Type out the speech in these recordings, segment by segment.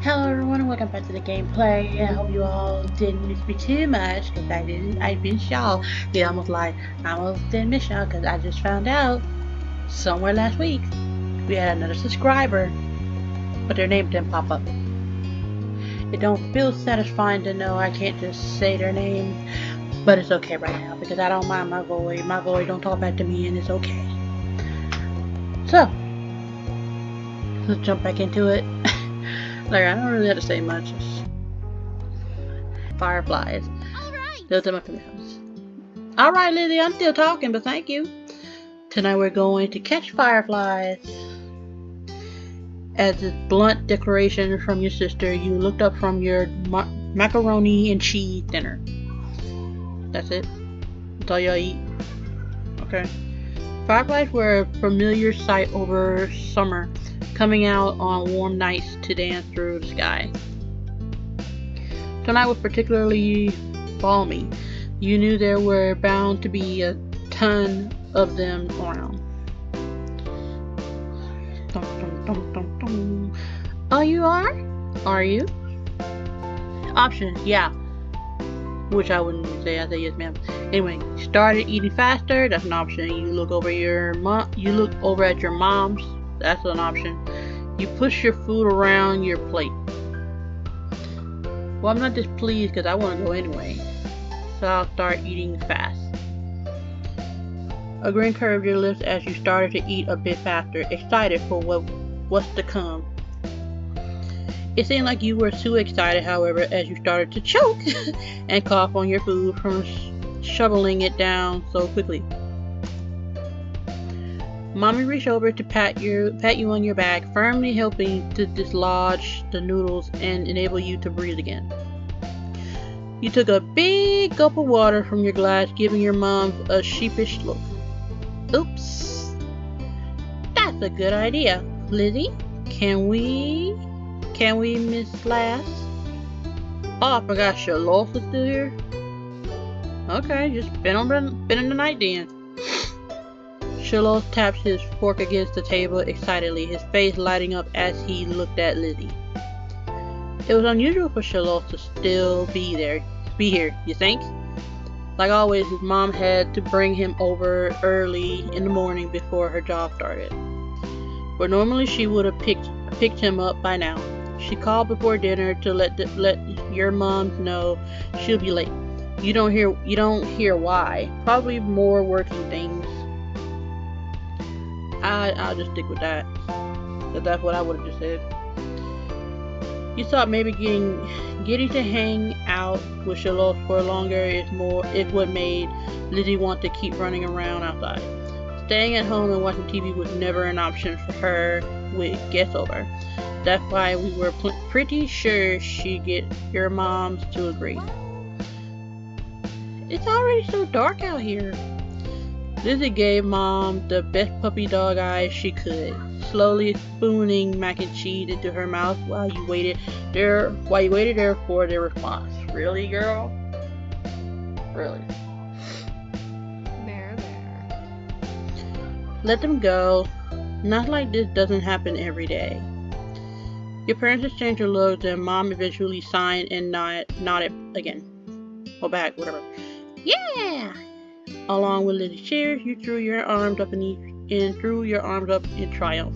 Hello everyone, welcome back to the gameplay. I hope you all didn't miss me too much, because I didn't. I missed y'all. I almost didn't miss y'all, because I just found out somewhere last week we had another subscriber, but their name didn't pop up. It don't feel satisfying to know I can't just say their name, but it's okay right now, because I don't mind my void. My void don't talk back to me, and it's okay. So, let's jump back into it. Like, I don't really have to say much. Fireflies. Alright. Alright, Lizzie, I'm still talking, but thank you. Tonight we're going to catch fireflies. As a blunt declaration from your sister, you looked up from your macaroni and cheese dinner. That's it? That's all y'all eat? Okay. Fireflies were a familiar sight over summer, coming out on warm nights to dance through the sky. Tonight was particularly balmy. You knew there were bound to be a ton of them around. Dum, dum, dum, dum, dum. Oh, you are? Are you? Options, yeah. Which I wouldn't say. I say yes, ma'am. Anyway, started eating faster. That's an option. You look over at your mom's. That's an option. You push your food around your plate. Well, I'm not displeased because I want to go anyway. So I'll start eating fast. A grin curved your lips as you started to eat a bit faster, excited for what's to come. It seemed like you were too excited, however, as you started to choke and cough on your food from shoveling it down so quickly. Mommy reached over to pat you on your back, firmly helping to dislodge the noodles and enable you to breathe again. You took a big gulp of water from your glass, giving your mom a sheepish look. Oops. That's a good idea. Lizzie, can we, Miss Lass? Oh, I forgot Charlotte is still here. Okay, just spend the night then. Charlotte tapped his fork against the table excitedly, his face lighting up as he looked at Lizzie. It was unusual for Charlotte to still be here, you think? Like always, his mom had to bring him over early in the morning before her job started. But normally she would have picked him up by now. She called before dinner to let your mom know she'll be late. You don't hear why. Probably more working things. I'll just stick with that. That's what I would have just said. You thought maybe getting to hang out with Charlotte for longer is what made Lizzie want to keep running around outside. Staying at home and watching TV was never an option for her with guests over. That's why we were pretty sure she'd get your moms to agree. It's already so dark out here. Lizzie gave Mom the best puppy dog eyes she could, slowly spooning mac and cheese into her mouth while you waited there for their response. Really, girl? Really? There. Let them go. Not like this doesn't happen every day. Your parents exchanged looks and Mom eventually signed and nodded again. Or back, whatever. Yeah! Along with Lizzie's cheers, you threw your arms up in triumph,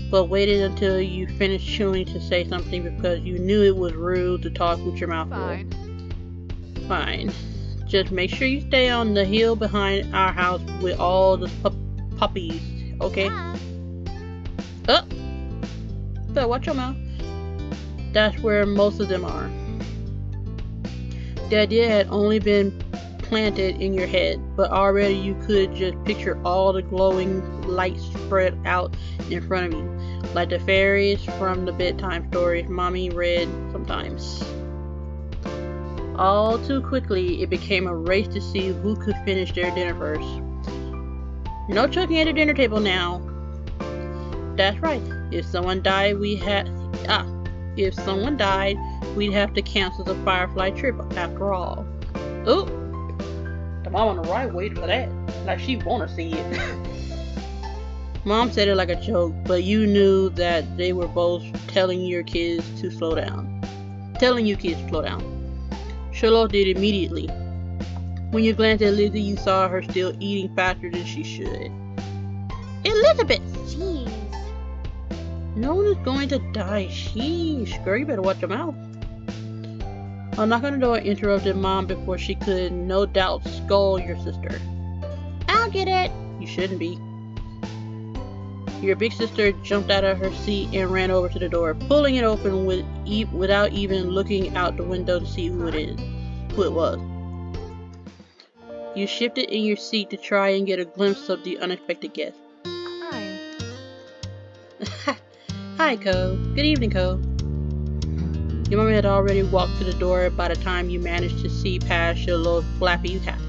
but waited until you finished chewing to say something because you knew it was rude to talk with your mouth full. Fine. Just make sure you stay on the hill behind our house with all the puppies, okay? Oh! So watch your mouth. That's where most of them are. The idea had only been planted in your head, but already you could just picture all the glowing lights spread out in front of you, like the fairies from the bedtime stories Mommy read sometimes. All too quickly, it became a race to see who could finish their dinner first. No choking at the dinner table now. That's right. If someone died, we'd have to cancel the Firefly trip after all. Ooh. The mom on the right waited for that. Like she wanna see it. Mom said it like a joke, but you knew that they were both telling you kids to slow down. Charlotte did immediately. When you glanced at Lizzie, you saw her still eating faster than she should. Elizabeth! Jeez. No one is going to die. Sheesh, girl, you better watch your mouth. A knock on the door interrupted Mom before she could, no doubt, scold your sister. I'll get it. You shouldn't be. Your big sister jumped out of her seat and ran over to the door, pulling it open without even looking out the window to see who it was. You shifted in your seat to try and get a glimpse of the unexpected guest. Hi. Hi, Cove. Good evening, Cove. Your mom had already walked to the door by the time you managed to see past your little flappy hat.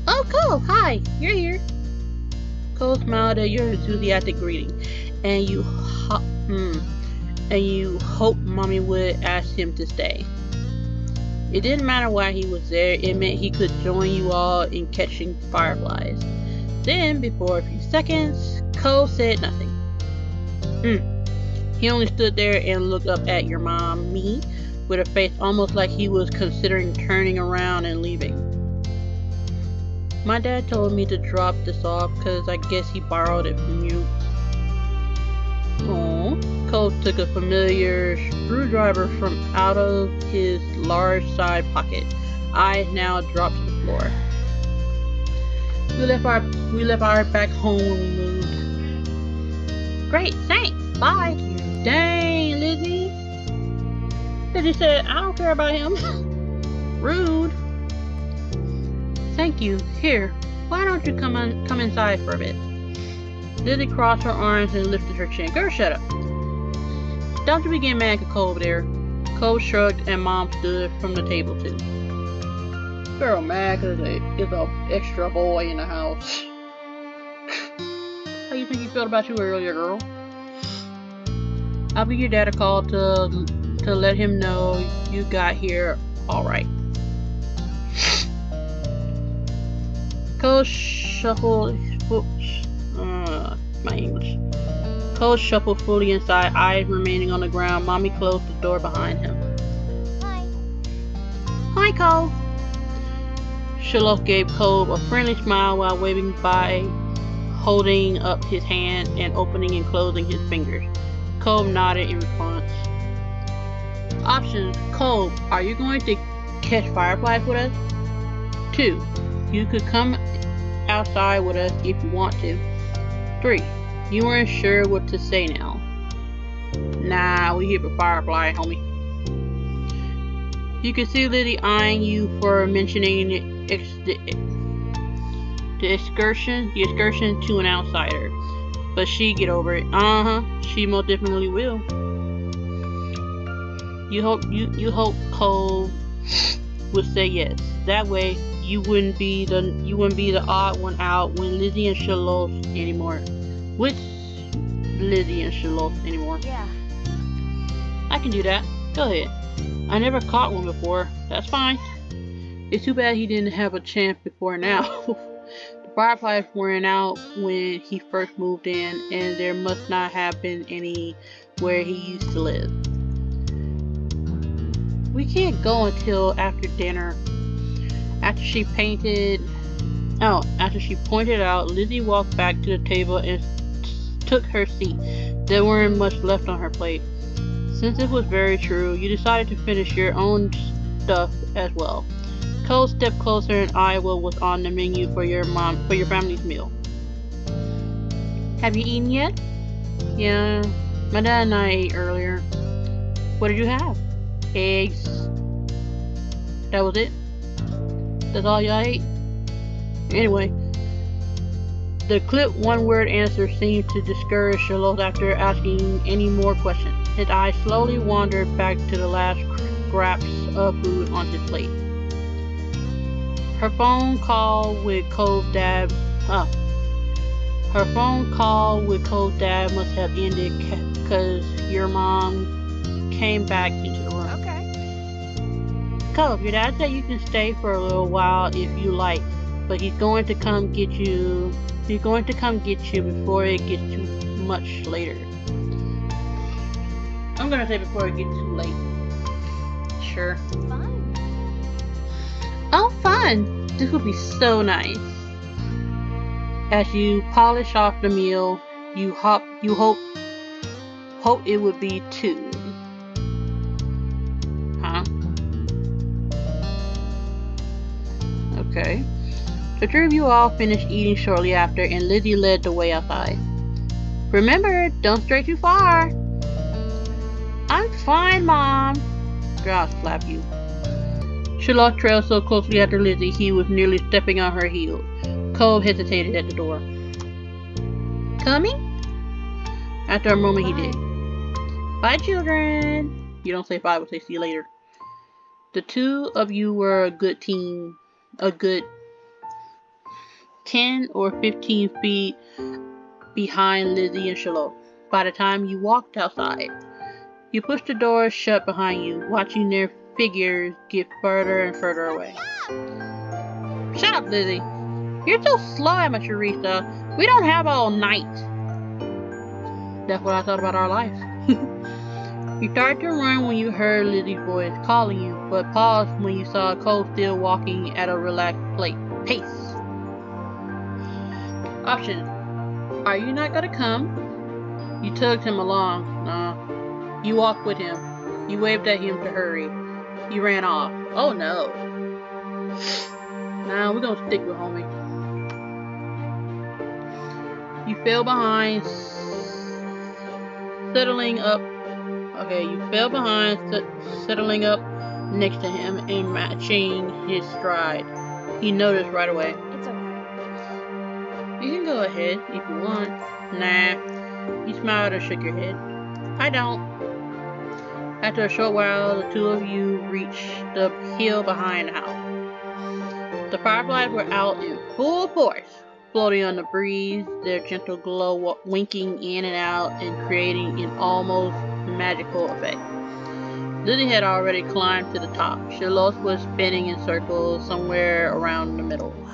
Oh, Cove, hi. You're here. Cole smiled at your enthusiastic greeting, and you hoped Mommy would ask him to stay. It didn't matter why he was there, it meant he could join you all in catching fireflies. Then, before a few seconds, Cole said nothing. He only stood there and looked up at your mom, me, with a face almost like he was considering turning around and leaving. My dad told me to drop this off because I guess he borrowed it from you. Oh, Cole took a familiar screwdriver from out of his large side pocket. Eyes now dropped to the floor. We left our back home when we moved. Great, thanks. Bye. Dang, Lizzie. Lizzie said, I don't care about him. Rude. Thank you. Here, why don't you come inside for a bit? Lizzie crossed her arms and lifted her chin. Girl, shut up. Don't you be getting mad at Cole over there. Cole shrugged and Mom stood from the table too. Girl, mad because there's an extra boy in the house. How you think he felt about you earlier, girl? I'll give your dad a call to let him know you got here alright. Cole shuffled Cole shuffled fully inside, eyes remaining on the ground. Mommy closed the door behind him. Hi. Hi, Cole. Charlotte gave Cole a friendly smile while waving by, holding up his hand and opening and closing his fingers. Cole nodded in response. Options. Cole, are you going to catch fireflies with us? 2. You could come outside with us if you want to. 3. You weren't sure what to say now. Nah, we here for firefly, homie. You could see Lizzie eyeing you for mentioning the excursion to an outsider. But she get over it. She most definitely will. You hope Cole would say yes. That way you wouldn't be the odd one out when Lizzie and Charlotte anymore. Which Lizzie and Charlotte anymore? Yeah. I can do that. Go ahead. I never caught one before. That's fine. It's too bad he didn't have a chance before now. The fireflies weren't out when he first moved in, and there must not have been any where he used to live. We can't go until after dinner. After she pointed out, Lizzie walked back to the table and took her seat. There weren't much left on her plate. Since it was very true, you decided to finish your own stuff as well. Cole stepped closer and eyed what was on the menu for your family's meal. Have you eaten yet? Yeah, my dad and I ate earlier. What did you have? Eggs. That was it? That's all y'all ate? Anyway, the clipped one-word answer seemed to discourage Charlotte after asking any more questions. His eyes slowly wandered back to the last scraps of food on his plate. Her phone call with Cove's dad must have ended because your mom came back into the room. Okay. Cove, your dad said you can stay for a little while if you like. but he's going to come get you. He's going to come get you before it gets too much later. I'm gonna say before it gets too late. Sure. Fun. Oh, fun! This will be so nice. As you polish off the meal, you hope it would be too. Huh? Okay. The three of you all finished eating shortly after, and Lizzie led the way outside. Remember, don't stray too far. I'm fine, Mom. Grouse slap you. Charlotte trailed so closely after Lizzie he was nearly stepping on her heels. Cove hesitated at the door. Coming? After a moment, he did. Bye, children. You don't say bye, but say see you later. The two of you were a good team. A good 10 or 15 feet behind Lizzie and Charlotte. By the time you walked outside, you pushed the door shut behind you, watching their figures get further and further away. Shut up, Lizzie. You're so slow, Amateurista. We don't have all night. That's what I thought about our life. You started to run when you heard Lizzie's voice calling you, but paused when you saw Cole still walking at a relaxed pace. Option. Are you not gonna come? You tugged him along. No. You walked with him. You waved at him to hurry. You ran off. Oh no. Nah, we're gonna stick with homie. You fell behind, settling up. Okay, you fell behind, settling up next to him and matching his stride. He noticed right away. It's okay. You can go ahead if you want. Nah. You smiled or shook your head. I don't. After a short while, the two of you reached the hill behind the house. The fireflies were out in full force, floating on the breeze, their gentle glow winking in and out and creating an almost magical effect. Lizzie had already climbed to the top. Charlotte was spinning in circles somewhere around the middle. Wow.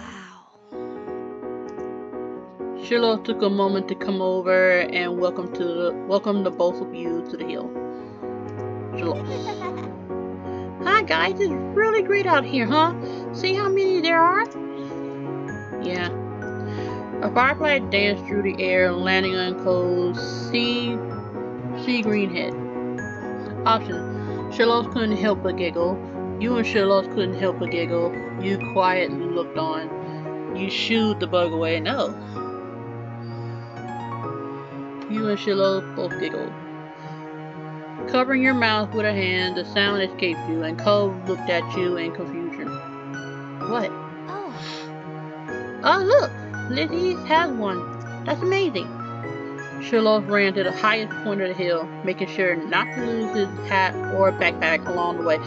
Charlotte took a moment to come over and welcome the both of you to the hill. Charlotte. Hi guys, it's really great out here, huh? See how many there are? Yeah. A firefly danced through the air, landing on Cove's sea green head. Option. Charlotte couldn't help but giggle. You and Charlotte couldn't help but giggle. You quietly looked on. You shooed the bug away. No. You and Charlotte both giggled. Covering your mouth with a hand, the sound escaped you, and Cove looked at you in confusion. What? Oh, look! Lizzie has one. That's amazing. Charlotte ran to the highest point of the hill, making sure not to lose his hat or backpack along the way.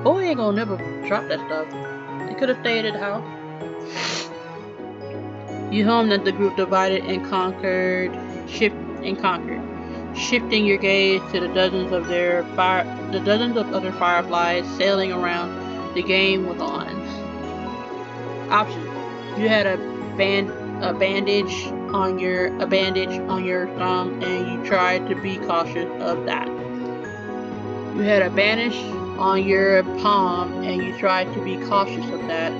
Boy ain't gonna never drop that stuff. It could have stayed at the house. You hummed as the group divided and conquered, shifting your gaze to the dozens of other fireflies sailing around. The game was on. Option. You had a bandage on your thumb, and you tried to be cautious of that. You had a bandage on your palm, and you tried to be cautious of that.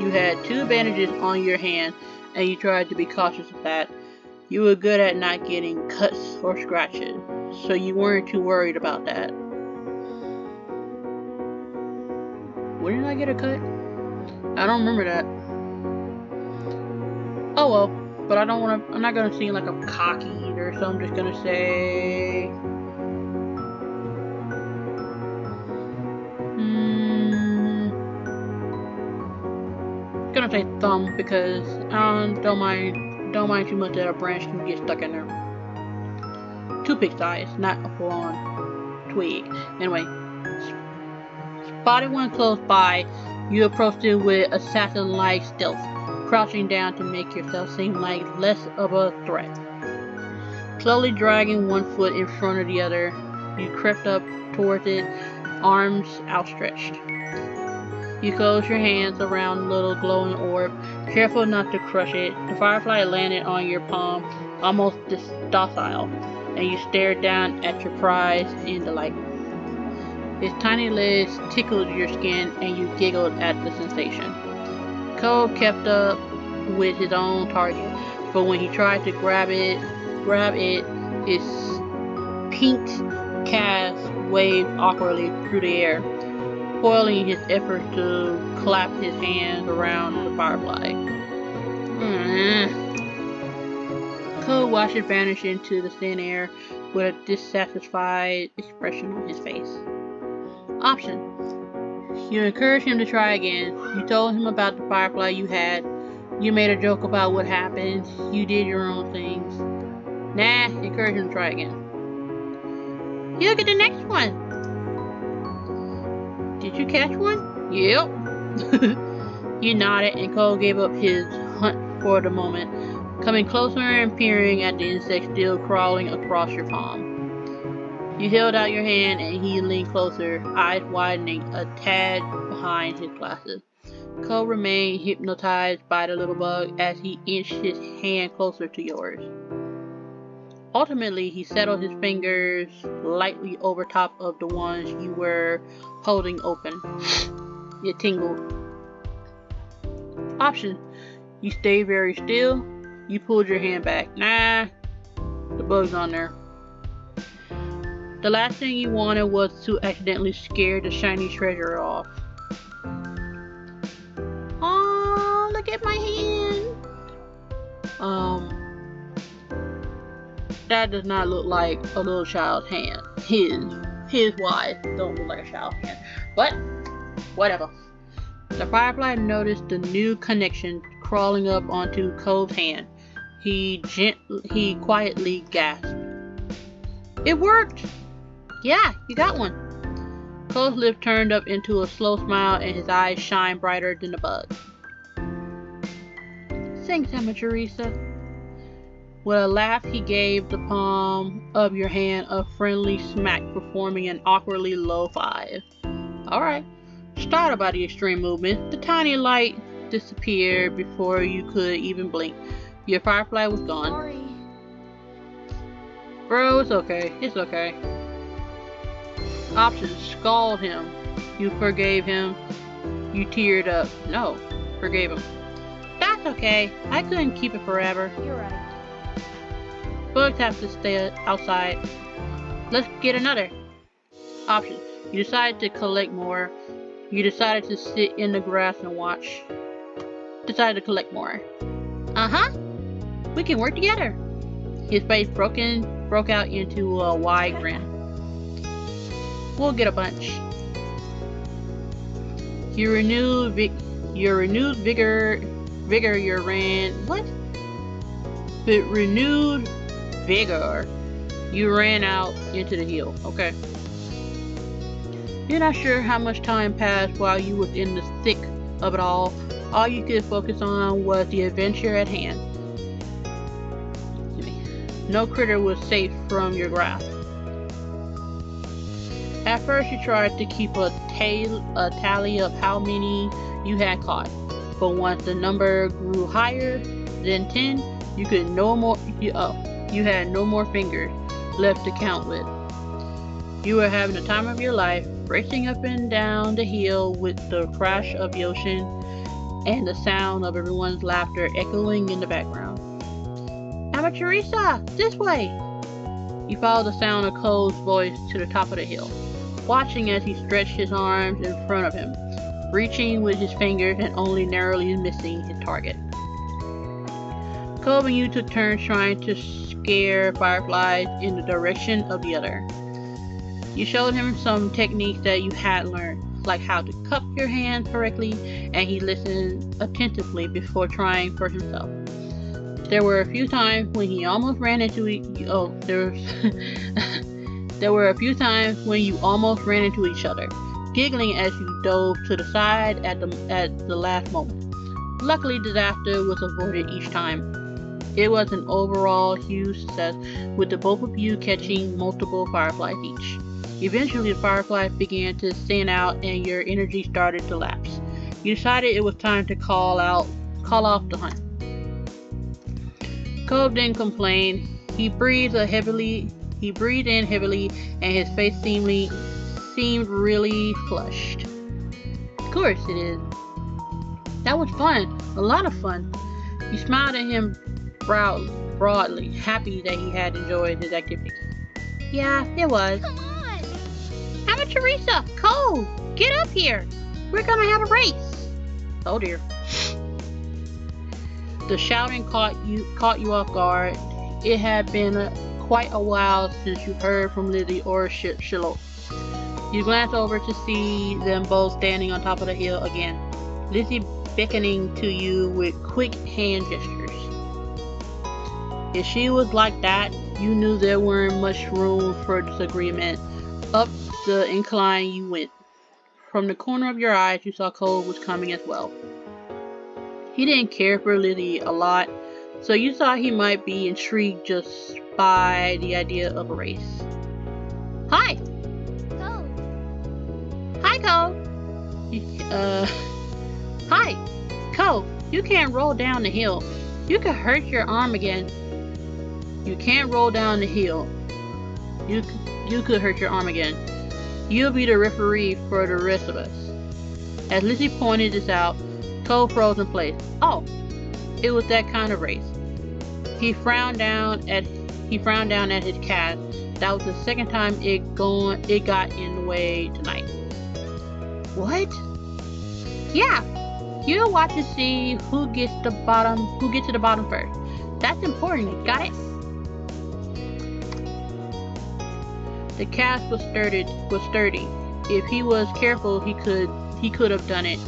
You had 2 bandages on your hand, and you tried to be cautious of that. You were good at not getting cuts or scratches, so you weren't too worried about that. When did I get a cut? I don't remember that. Oh well, but I'm not gonna seem like I'm cocky either, so I'm just gonna say... gonna say thumb, because I don't mind too much that a branch can get stuck in there. Toothpick size, not a full-on twig. Anyway, spotted one close by, you approached it with assassin-like stealth, crouching down to make yourself seem like less of a threat. Slowly dragging one foot in front of the other, you crept up towards it, arms outstretched. You close your hands around the little glowing orb, careful not to crush it. The firefly landed on your palm, almost docile, and you stared down at your prize in delight. His tiny legs tickled your skin, and you giggled at the sensation. Cove kept up with his own target, but when he tried to grab it, his pinked calves waved awkwardly through the air, foiling his efforts to clap his hands around the firefly. Cove watched it vanish into the thin air with a dissatisfied expression on his face. Option. You encouraged him to try again. You told him about the firefly you had. You made a joke about what happened. You did your own things. Nah, encourage him to try again. You get the next one. Did you catch one? Yep. You nodded, and Cole gave up his hunt for the moment, coming closer and peering at the insect still crawling across your palm. You held out your hand, and he leaned closer, eyes widening a tad behind his glasses. Cole remained hypnotized by the little bug as he inched his hand closer to yours. Ultimately, he settled his fingers lightly over top of the ones you were holding open. It tingled. Option. You stayed very still. You pulled your hand back. Nah, the bug's on there. The last thing you wanted was to accidentally scare the shiny treasure off. Oh, look at my hand. That does not look like a little child's hand. His wise don't look like a child's hand. But, whatever. The firefly noticed the new connection crawling up onto Cove's hand. He quietly gasped. It worked! Yeah, you got one. Cove's lips turned up into a slow smile, and his eyes shined brighter than the bug. Thanks, Amateurisa. With a laugh, he gave the palm of your hand a friendly smack, performing an awkwardly low 5. Alright. Startled by the extreme movement, the tiny light disappeared before you could even blink. Your firefly was gone. Sorry. Bro, it's okay. It's okay. Option. Scald him. You forgave him. You teared up. No, forgave him. That's okay. I couldn't keep it forever. You're right. Bugs have to stay outside. Let's get another. Option. You decided to collect more. You decided to sit in the grass and watch. Decided to collect more. Uh-huh. We can work together. His face broke out into a wide grin. We'll get a bunch. Your renewed vigor you ran. What? With renewed vigor, you ran out into the hill. Okay. You're not sure how much time passed while you was in the thick of it all. All you could focus on was the adventure at hand. No critter was safe from your grasp. At first, you tried to keep a tally of how many you had caught, but once the number grew higher than 10, you had no more fingers left to count with. You were having the time of your life, racing up and down the hill with the crash of the ocean and the sound of everyone's laughter echoing in the background. Amateurisa, this way! You followed the sound of Cole's voice to the top of the hill, watching as he stretched his arms in front of him, reaching with his fingers and only narrowly missing his target. Cove and you took turns trying to scare fireflies in the direction of the other. You showed him some techniques that you had learned, like how to cup your hand correctly, and he listened attentively before trying for himself. There were a few times when he almost ran into There were a few times when you almost ran into each other, giggling as you dove to the side at the last moment. Luckily, disaster was avoided each time. It was an overall huge success, with the both of you catching multiple fireflies each. Eventually, the fireflies began to thin out and your energy started to lapse. You decided it was time to call off the hunt. Cove didn't complain. He breathed in heavily, and his face seemed really flushed. Of course it is. That was fun. A lot of fun. You smiled at him broadly, happy that he had enjoyed his activity. Yeah, it was. Come on! Teresa, Cove, get up here. We're gonna have a race. Oh dear. The shouting caught you off guard. It had been quite a while since you heard from Lizzie or Shiloh. You glanced over to see them both standing on top of the hill again. Lizzie beckoning to you with quick hand gestures. If she was like that, you knew there weren't much room for disagreement. Up the incline you went. From the corner of your eyes, you saw Cove was coming as well. He didn't care for Lizzie a lot, so you thought he might be intrigued just by the idea of a race. Hi! Go! Hi, Cove! Hi! Cove, you can't roll down the hill. You could hurt your arm again. You can't roll down the hill. You could hurt your arm again. You'll be the referee for the rest of us. As Lizzie pointed this out, Cove froze in place. Oh, it was that kind of race. He frowned down at his cat. That was the second time it got in the way tonight. What? Yeah, you'll watch and see who gets to the bottom first. That's important. Got it? The cast was sturdy. If he was careful, he could have done it.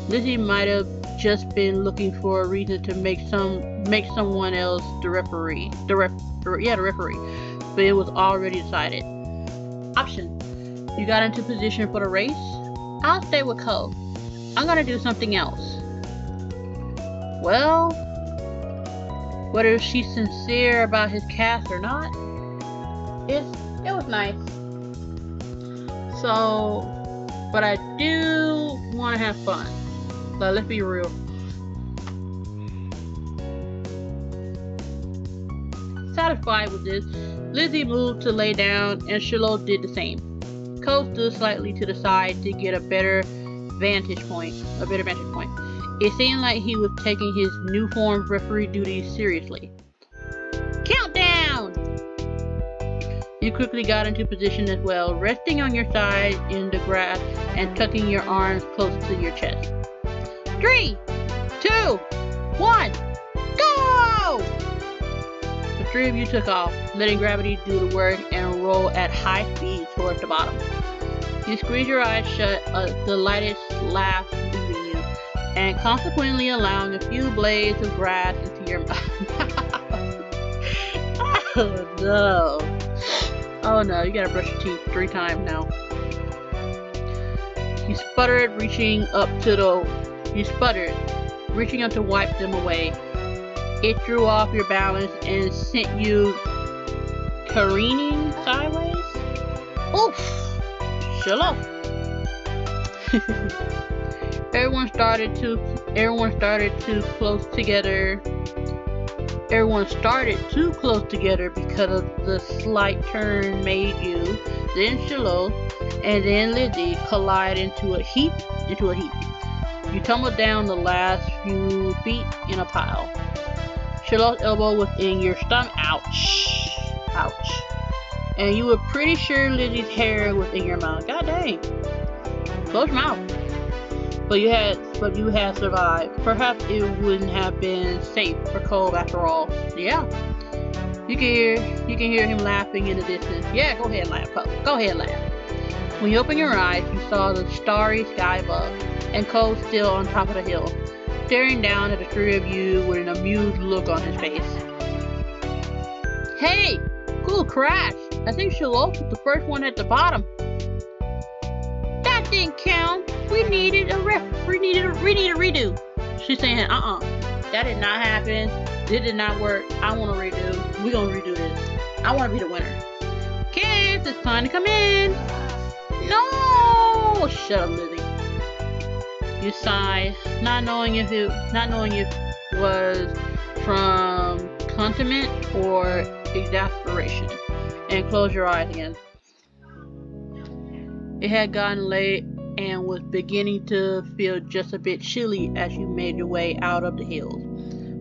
Lizzie might have just been looking for a reason to make someone else the referee. The referee. But it was already decided. Option. You got into position for the race? I'll stay with Cove. I'm gonna do something else. Well, whether she's sincere about his cast or not, it was nice. So, but I do want to have fun. But let's be real. Satisfied with this, Lizzie moved to lay down, and Shiloh did the same. Cove stood slightly to the side to get a better vantage point. It seemed like he was taking his newfound referee duties seriously. Countdown! You quickly got into position as well, resting on your side in the grass and tucking your arms close to your chest. 3, 2, 1, go! The three of you took off, letting gravity do the work and roll at high speed towards the bottom. You squeezed your eyes shut, the lightest laugh leaving you, and consequently allowing a few blades of grass into your mouth. Oh no. Oh no, you gotta brush your teeth 3 times now. You sputtered, reaching up to wipe them away. It threw off your balance and sent you careening sideways. Oof! Shiloh. Everyone started too close together. Everyone started too close together because of the slight turn made you, then Shiloh, and then Lizzie collide into a heap. You tumbled down the last few feet in a pile. Shiloh's elbow was in your stomach. Ouch. Ouch. And you were pretty sure Lizzie's hair was in your mouth. God dang. Close your mouth. But you had survived. Perhaps it wouldn't have been safe for Cove after all. Yeah. You can hear him laughing in the distance. Yeah, go ahead, laugh, Cove. Go ahead, laugh. When you opened your eyes, you saw the starry sky above, and Cove still on top of the hill, staring down at the three of you with an amused look on his face. Hey! Cool crash! I think Shiloh was the first one at the bottom. That didn't count! We needed a redo. She's saying, that did not happen. This did not work. I want to redo. We're gonna redo this. I want to be the winner. Kids, it's time to come in. No! Shut up, Lizzie. You sigh, not knowing if it was from contentment or exasperation, and close your eyes again. It had gotten late and was beginning to feel just a bit chilly as you made your way out of the hills,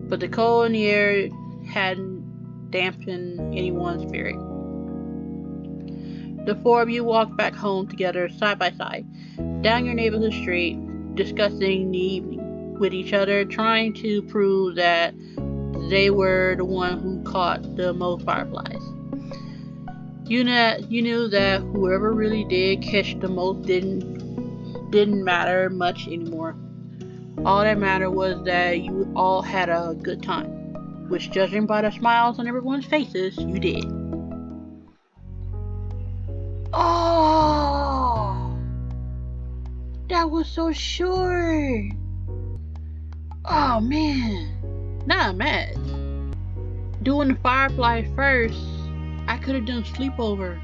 but the cold in the air hadn't dampened anyone's spirit. The four of you walked back home together side by side, down your neighborhood street, discussing the evening with each other, trying to prove that they were the one who caught the most fireflies. You knew that whoever really did catch the most didn't matter much anymore. All that mattered was that you all had a good time, which, judging by the smiles on everyone's faces, you did. Oh, that was so short. Oh man, now I'm mad. Doing the firefly first, I could have done sleepover.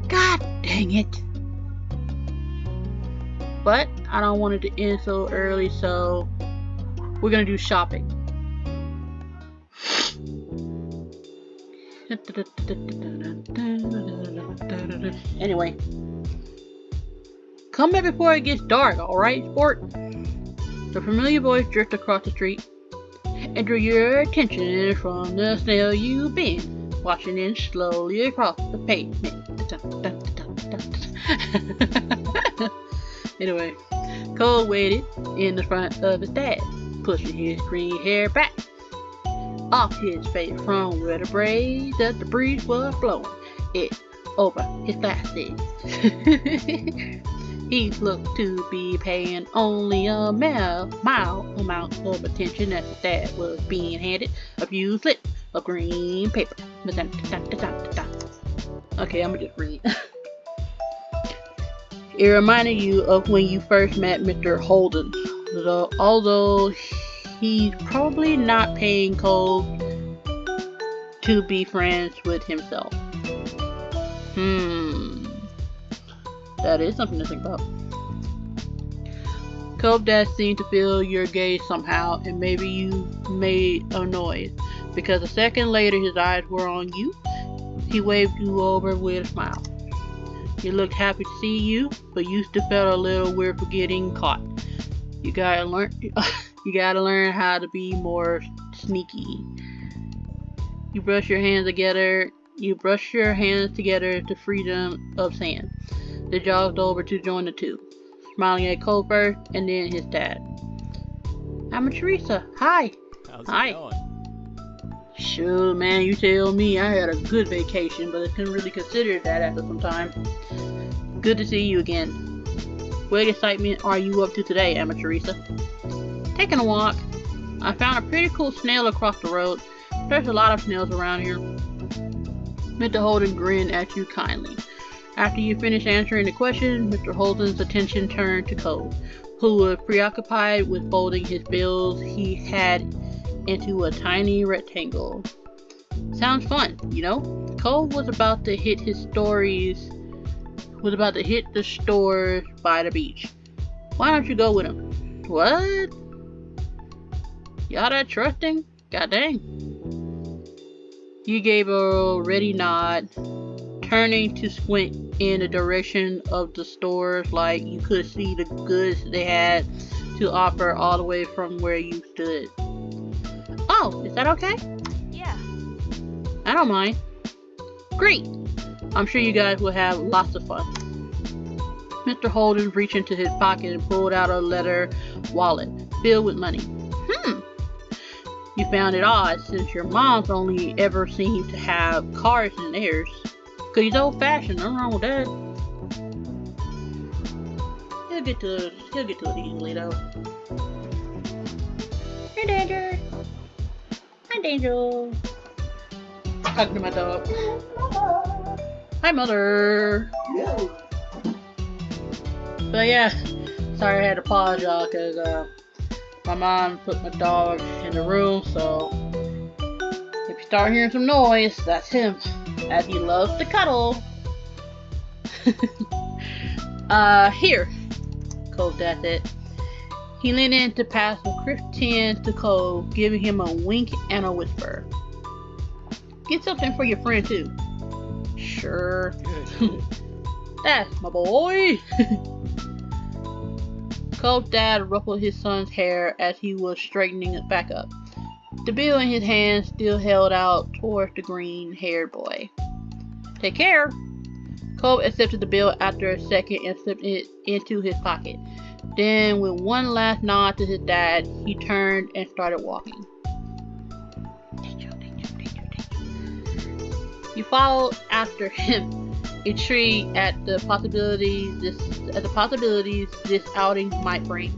God dang it. But I don't want it to end so early, so we're gonna do shopping. Anyway, come back before it gets dark, alright, sport? The familiar voice drifted across the street and drew your attention from the snail you've been watching in slowly across the pavement. Anyway, Cole waited in the front of his dad, pushing his green hair back off his face from where the breeze was blowing it over his glasses. He looked to be paying only a mild amount of attention as his dad was being handed a few slips of green paper. Okay, I'm gonna just read. It reminded you of when you first met Mr. Holden, although he's probably not paying Cove to be friends with himself. That is something to think about. Cove Dad seemed to feel your gaze somehow, and maybe you made a noise, because a second later his eyes were on you. He waved you over with a smile. He looked happy to see you, but you still felt a little weird for getting caught. You gotta learn how to be more sneaky. You brush your hands together to free them of sand. They jogged over to join the two, smiling at Cole first and then his dad. I'm Teresa. Hi. How's Hi. it going? Sure, man, you tell me. I had a good vacation, but I couldn't really consider that after some time. Good to see you again. What excitement are you up to today, Emma Teresa? Taking a walk. I found a pretty cool snail across the road. There's a lot of snails around here. Mr. Holden grinned at you kindly. After you finished answering the question, Mr. Holden's attention turned to Cove, who was preoccupied with folding his bills he had into a tiny rectangle. Sounds fun, you know? Cove was about to hit the stores by the beach. Why don't you go with him? What? Y'all that trusting? God dang. You gave a ready nod, turning to squint in the direction of the stores like you could see the goods they had to offer all the way from where you stood. Oh, is that okay? Yeah. I don't mind. Great. I'm sure you guys will have lots of fun. Mr. Holden reached into his pocket and pulled out a leather wallet filled with money. You found it odd since your mom's only ever seemed to have cards in theirs. 'Cause he's old fashioned, nothing wrong with that. He'll get to it easily though. Hey Danger! Hi Danger! Talking to my dog. Hi Mother! But yeah, sorry I had to pause y'all because my mom put my dog in the room, so if you start hearing some noise, that's him, as he loves to cuddle. Here, Cove Dad said. He leaned in to pass a crisp 10 to Cove, giving him a wink and a whisper. Get something for your friend too. Sure. That's my boy. Cove's dad ruffled his son's hair as he was straightening it back up. The bill in his hand still held out towards the green-haired boy. Take care. Cove accepted the bill after a second and slipped it into his pocket. Then, with one last nod to his dad, he turned and started walking. You followed after him, intrigued at the possibilities this outing might bring.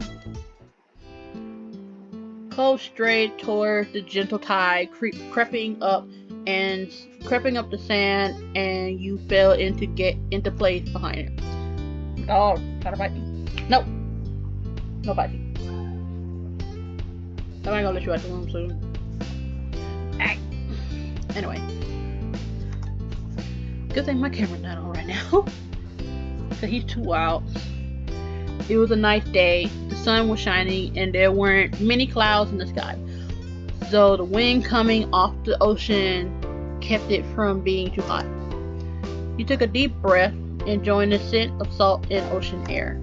Cove strayed toward the gentle tide, creeping up the sand, and you fell into place behind it. Oh, try to bite me. Nope. No biting. I ain't gonna let you out the room soon. Hey. Anyway. Good thing my camera's not on right now. Cause he's too wild. It was a nice day. The sun was shining and there weren't many clouds in the sky. So the wind coming off the ocean kept it from being too hot. You took a deep breath, enjoying the scent of salt and ocean air.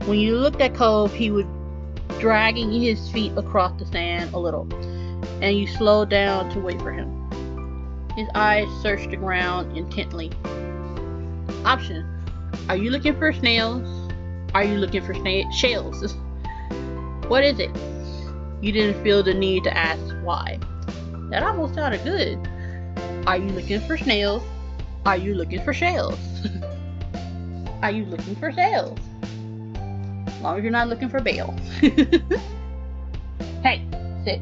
When you looked at Cove, he was dragging his feet across the sand a little, and you slowed down to wait for him. His eyes searched the ground intently. Option. Are you looking for snails? Are you looking for shells? What is it? You didn't feel the need to ask why. That almost sounded good. Are you looking for snails? Are you looking for shells? Are you looking for shells? As long as you're not looking for bail. Hey, sit.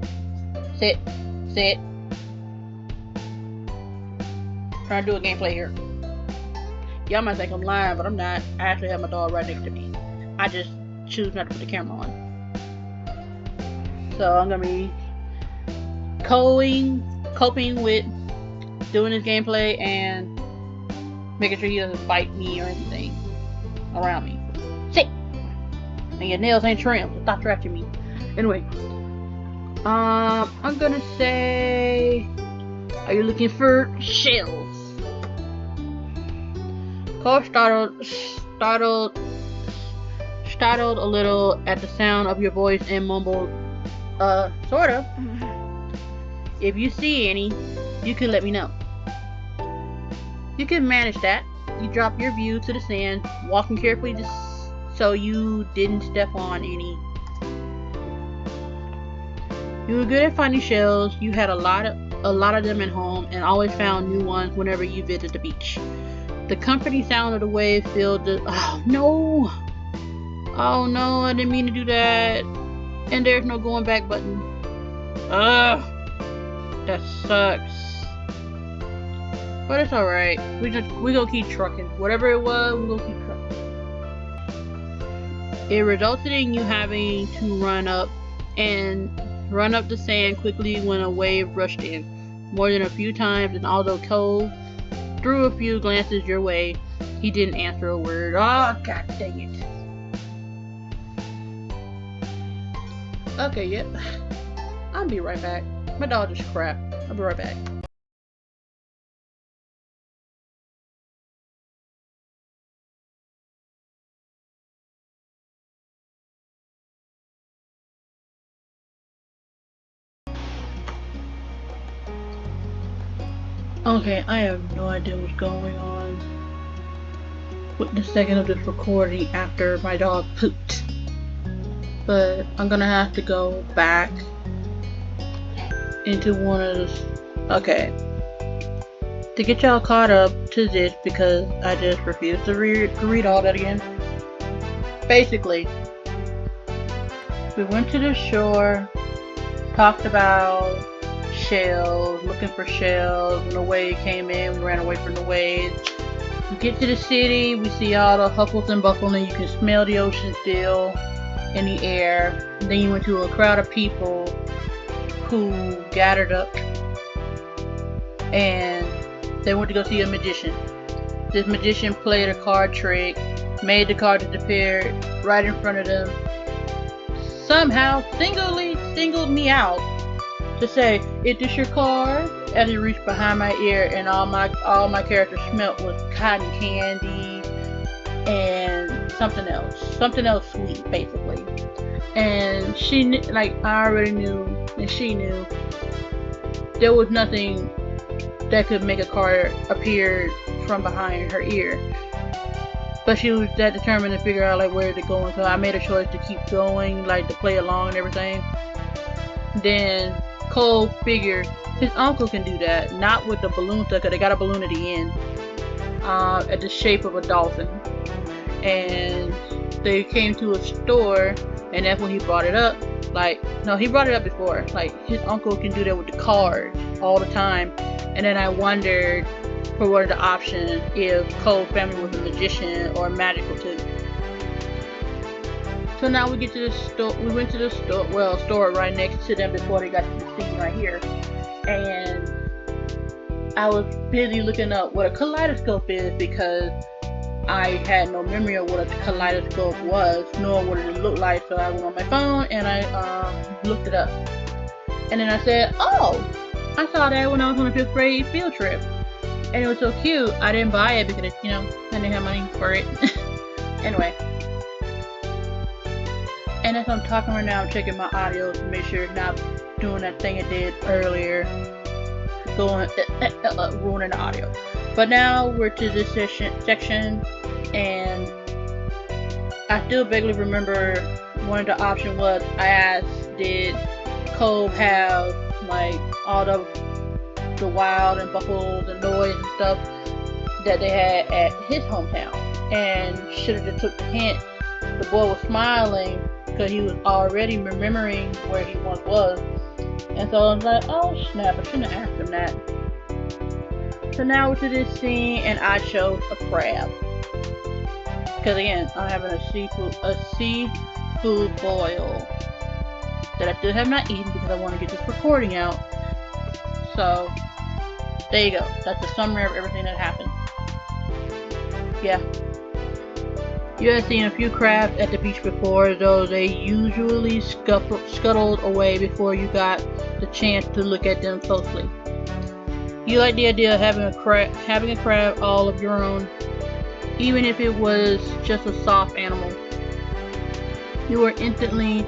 Sit. Sit. Trying to do a gameplay here. Y'all might think I'm lying, but I'm not. I actually have my dog right next to me. I just choose not to put the camera on. So I'm gonna be coping with doing this gameplay and making sure he doesn't bite me or anything around me. Sit! And your nails ain't trimmed, so stop scratching me. Anyway. I'm gonna say, are you looking for shells? Cove startled a little at the sound of your voice and mumbled, sort of. If you see any, you can let me know. You can manage that. You drop your view to the sand, walking carefully so you didn't step on any. You were good at finding shells. You had a lot of them at home and always found new ones whenever you visited the beach. The comforting sound of the waves filled the... Oh no! Oh no, I didn't mean to do that. And there's no going back button. Ugh! That sucks. But it's alright. We gonna keep trucking. Whatever it was, we gonna keep trucking. It resulted in you having to run up the sand quickly when a wave rushed in. More than a few times, and although Cove threw a few glances your way, he didn't answer a word. Oh, god dang it. Okay, yep. I'll be right back. My dog just crap. I'll be right back. Okay, I have no idea what's going on with the second of this recording after my dog pooped. But I'm gonna have to go back into one of those. Okay. To get y'all caught up to this, because I just refuse to read all that again. Basically, we went to the shore, talked about shells, looking for shells. When the wave came in, we ran away from the waves. We get to the city, we see all the huffles and buffles, and you can smell the ocean still in the air. Then you went to a crowd of people who gathered up and they went to go see a magician. This magician played a card trick, made the card disappear right in front of them, somehow singled me out to say, "Is this your car?" As he reached behind my ear, and all my character smelt was cotton candy and something else sweet, basically. And she like I already knew, and she knew there was nothing that could make a car appear from behind her ear. But she was that determined to figure out like where to go, so I made a choice to keep going, like to play along and everything. Then Cole figured his uncle can do that, not with the balloon stuff, because they got a balloon at the end, at the shape of a dolphin. And they came to a store, and that's when he brought it up. Like, no, he brought it up before. Like, his uncle can do that with the cards all the time. And then I wondered for what are the options if Cole's family was a magician or magical too. So now we get to the store. We went to the store right next to them before they got to the scene right here. And I was busy looking up what a kaleidoscope is because I had no memory of what a kaleidoscope was, nor what it looked like. So I went on my phone and I looked it up. And then I said, "Oh, I saw that when I was on a 5th grade field trip. And it was so cute." I didn't buy it because, I didn't have money for it. Anyway. And as I'm talking right now, I'm checking my audio to make sure it's not doing that thing it did earlier. Ruining the audio. But now we're to this section, and I still vaguely remember one of the options was I asked, did Cove have like all the wild and buffalo and noise and stuff that they had at his hometown? And should have just took the hint. The boy was smiling because he was already remembering where he once was. And so I was like, oh snap, I shouldn't have asked him that. So now we're to this scene, and I chose a crab. Because again, I'm having a seafood boil that I still have not eaten because I want to get this recording out. So, there you go. That's the summary of everything that happened. Yeah. You have seen a few crabs at the beach before, though they usually scuttled away before you got the chance to look at them closely. You like the idea of having a crab all of your own, even if it was just a soft animal. You were instantly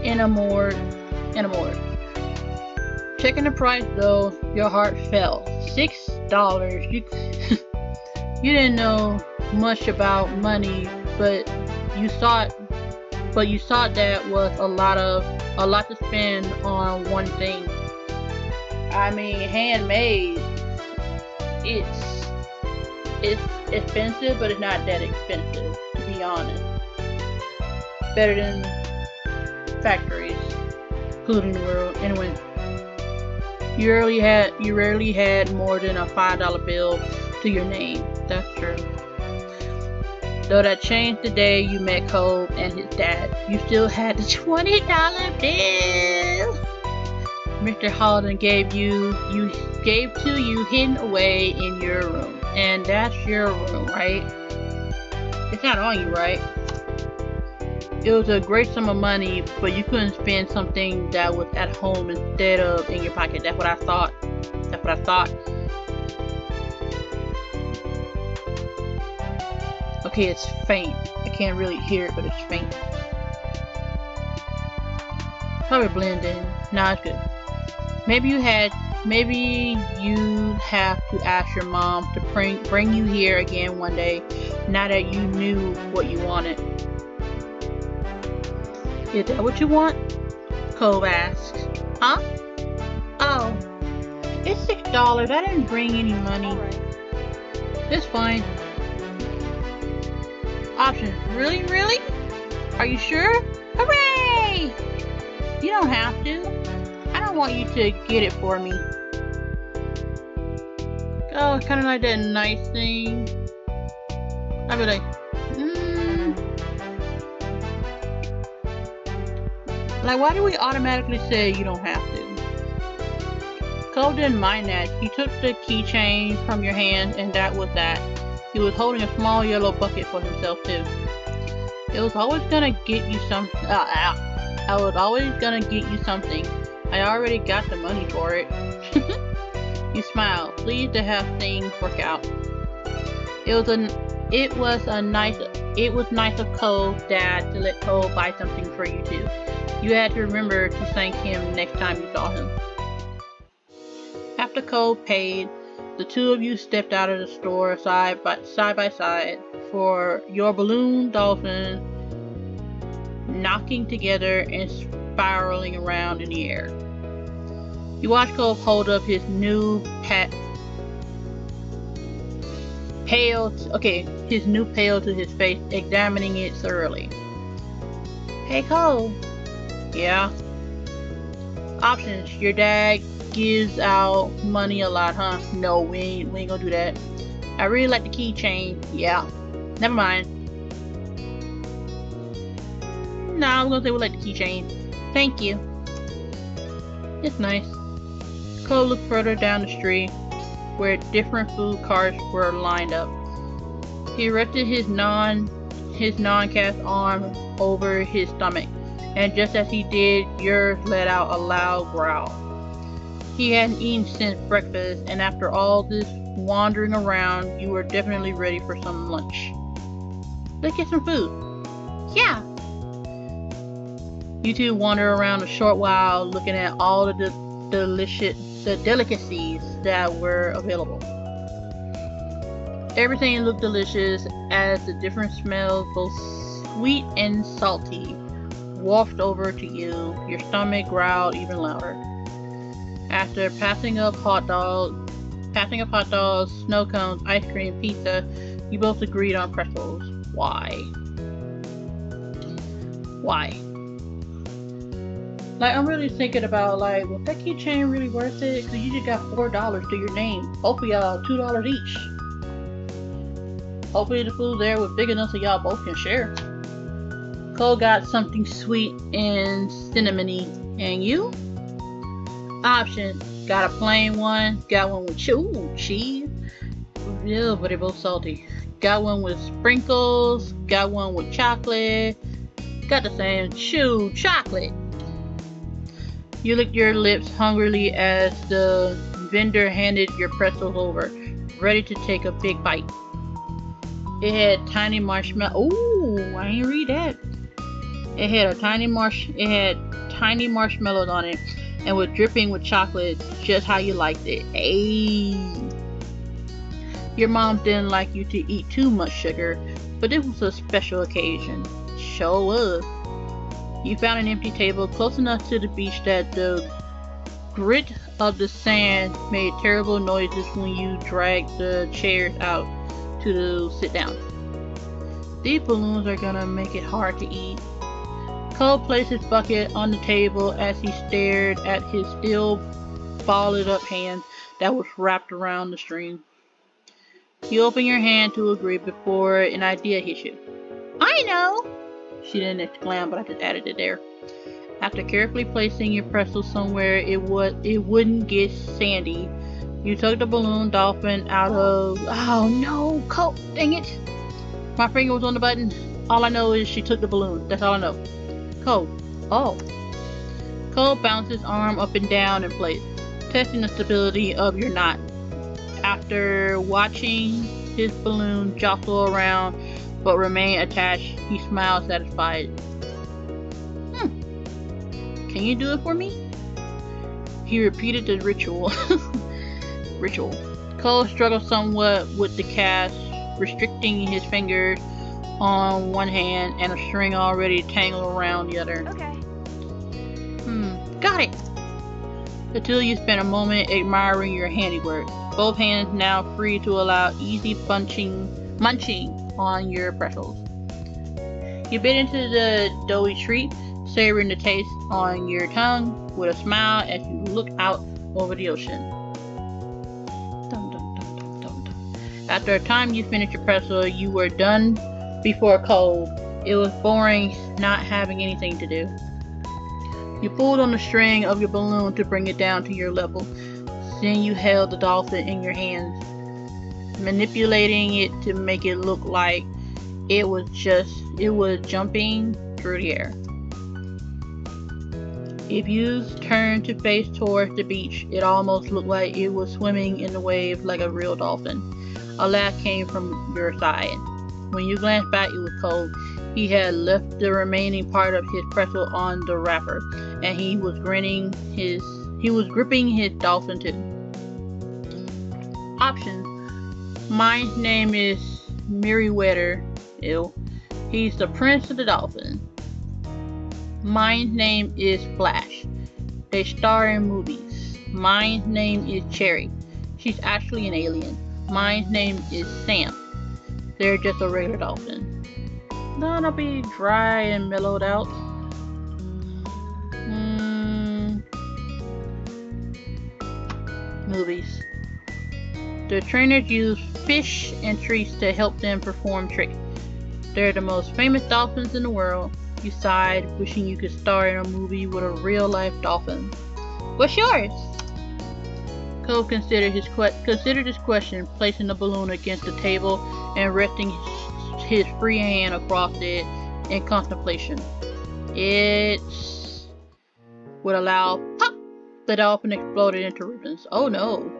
enamored. Checking the price though, your heart fell. $6. You didn't know much about money, but you thought that was a lot to spend on one thing. I mean, handmade. It's expensive, but it's not that expensive, to be honest. Better than factories, polluting the world. Anyway, you rarely had more than a $5 bill to your name. That's true. Though that changed the day you met Cove and his dad, you still had the $20 bill Mr. Holden gave to you hidden away in your room. And that's your room, right? It's not on you, right? It was a great sum of money, but you couldn't spend something that was at home instead of in your pocket. That's what I thought. Okay, it's faint. I can't really hear it, but it's faint. Probably blend in. Nah, it's good. Maybe you'd have to ask your mom to bring you here again one day, now that you knew what you wanted. Is that what you want? Cove asked. Huh? Oh, it's $6. I didn't bring any money. Alright. It's fine. Option. Really? Are you sure? Hooray! You don't have to. I don't want you to get it for me. Oh, it's kind of like that nice thing. I'd be like, Like, why do we automatically say you don't have to? Cole didn't mind that. He took the keychain from your hand, and that was that. He was holding a small yellow bucket for himself too. It was always gonna get you some. I was always gonna get you something. I already got the money for it. You smiled, pleased to have things work out. It was nice of Cove's dad to let Cove buy something for you too. You had to remember to thank him next time you saw him. After Cove paid, the two of you stepped out of the store side by side for your balloon dolphin knocking together and spiraling around in the air. You watch Cove hold up his new pail to his face, examining it thoroughly. Hey Cole. Yeah? Options. Your dad gives out money a lot, huh? No, we ain't gonna do that. I really like the keychain. Yeah. Never mind. Nah, I'm gonna say we like the keychain. Thank you. It's nice. Cole looked further down the street, where different food carts were lined up. He rested his non-cast arm over his stomach, and just as he did, yours let out a loud growl. He hadn't eaten since breakfast, and after all this wandering around, you were definitely ready for some lunch. Let's get some food. Yeah. You two wander around a short while, looking at all the delicacies that were available. Everything looked delicious as the different smells, both sweet and salty, wafted over to you. Your stomach growled even louder. After passing up hot dogs, snow cones, ice cream, pizza, you both agreed on pretzels. Why? Like, I'm really thinking about, like, was that keychain really worth it? Because you just got $4 to your name. Hopefully, y'all $2 each. Hopefully, the food there was big enough so y'all both can share. Cole got something sweet and cinnamony. And you? Option. Got a plain one. Got one with cheese. Yeah, but they're both salty. Got one with sprinkles. Got one with chocolate. Got the same chocolate. You licked your lips hungrily as the vendor handed your pretzels over, ready to take a big bite. It had tiny marshmallows. Ooh, I didn't read that. It had tiny marshmallows on it, and was dripping with chocolate, just how you liked it. Ayy. Your mom didn't like you to eat too much sugar, but it was a special occasion. Sure was. You found an empty table close enough to the beach that the grit of the sand made terrible noises when you dragged the chairs out to sit down. These balloons are gonna make it hard to eat. Cole placed his bucket on the table as he stared at his still balled up hand that was wrapped around the string. You open your hand to agree before an idea hits you. I know! She didn't exclaim, but I just added it there. After carefully placing your pretzel somewhere it wouldn't get sandy, you took the balloon dolphin out of... Oh no, Cole, dang it! My finger was on the button. All I know is she took the balloon. That's all I know. Cole. Oh. Cole bounced his arm up and down in place, testing the stability of your knot. After watching his balloon jostle around but remain attached, he smiled satisfied. Can you do it for me? He repeated the ritual. Cole struggled somewhat with the cast, restricting his fingers on one hand and a string already tangled around the other. Okay. Got it! The two of you spent a moment admiring your handiwork, both hands now free to allow easy munching on your pretzels. You bit into the doughy treat, savoring the taste on your tongue with a smile as you look out over the ocean. Dum, dum, dum, dum, dum, dum. After a time you finished your pretzel, you were done before Cove. It was boring not having anything to do. You pulled on the string of your balloon to bring it down to your level. Then you held the dolphin in your hands, manipulating it to make it look like It was jumping through the air. If you turned to face towards the beach, it almost looked like it was swimming in the wave like a real dolphin. A laugh came from your side. When you glanced back, it was Cove. He had left the remaining part of his pretzel on the wrapper, and he was gripping his dolphin too. Options. My name is Merryweather. Ew. He's the prince of the dolphins. My name is Flash. They star in movies. My name is Cherry. She's actually an alien. My name is Sam. They're just a regular dolphin. That'll be dry and mellowed out. Movies. The trainers use fish and trees to help them perform tricks. They're the most famous dolphins in the world. You sighed, wishing you could star in a movie with a real-life dolphin. What's yours? Cove considered this question, placing the balloon against the table and resting his free hand across it in contemplation. It would allow pop. The dolphin exploded into ribbons. Oh no!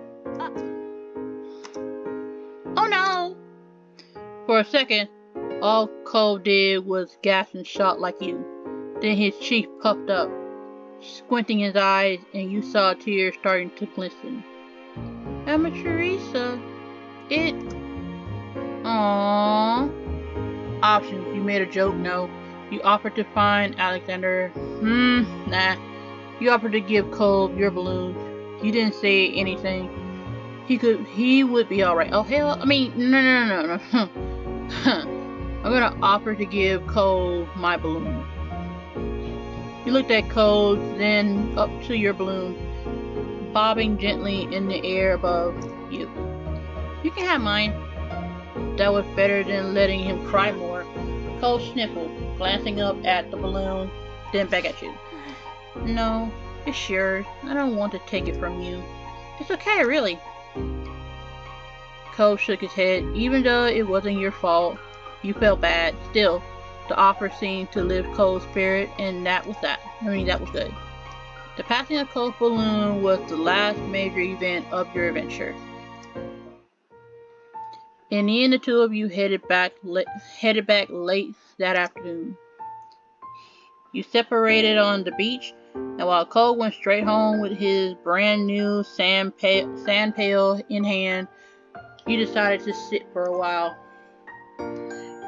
Oh no! For a second, all Cove did was gasp and shout like you. Then his cheek puffed up, squinting his eyes, and you saw tears starting to glisten. Teresa, it... Aww. Options. You made a joke? No. You offered to find Alexander? Nah. You offered to give Cove your balloon. You didn't say anything. He would be alright. Oh hell, no. I'm gonna offer to give Cove my balloon. You looked at Cove, then up to your balloon, bobbing gently in the air above you. You can have mine. That was better than letting him cry more. Cove sniffled, glancing up at the balloon, then back at you. No, it's yours. I don't want to take it from you. It's okay, really. Cove shook his head. Even though it wasn't your fault, you felt bad. Still, the offer seemed to lift Cove's spirit, and that was good. The passing of Cove's balloon was the last major event of your adventure. In the end, the two of you headed back late that afternoon. You separated on the beach, and while Cove went straight home with his brand new sand pail in hand, you decided to sit for a while.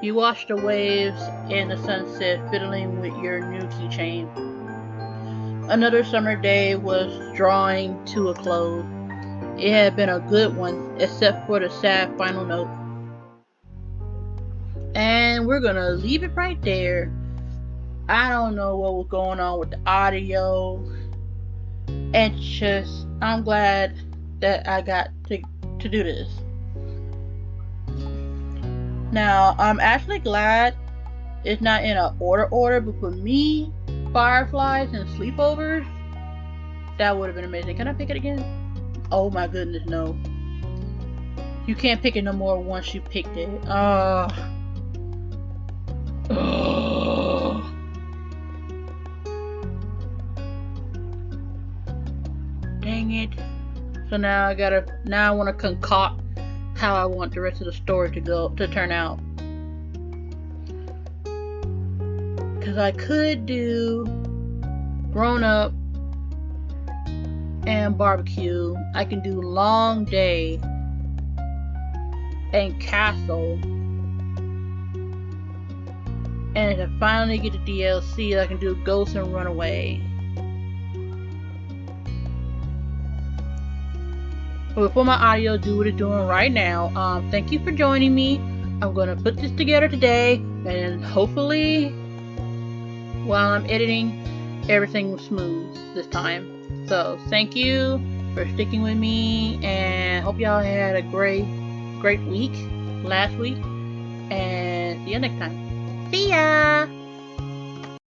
You watched the waves and the sunset, fiddling with your new keychain. Another summer day was drawing to a close. It had been a good one, except for the sad final note. And we're gonna leave it right there. I don't know what was going on with the audio. And just, I'm glad that I got to do this. Now, I'm actually glad it's not in an order, but for me, fireflies and sleepovers, that would have been amazing. Can I pick it again? Oh my goodness, no. You can't pick it no more once you picked it. Dang it. So now I want to concoct how I want the rest of the story to turn out. Because I could do grown up and barbecue. I can do long day and castle. And if I finally get the DLC, I can do Ghost and Runaway. But before my audio do what it's doing right now, thank you for joining me. I'm gonna put this together today, and hopefully, while I'm editing, everything was smooth this time. So thank you for sticking with me, and hope y'all had a great week last week, and see you next time. See ya!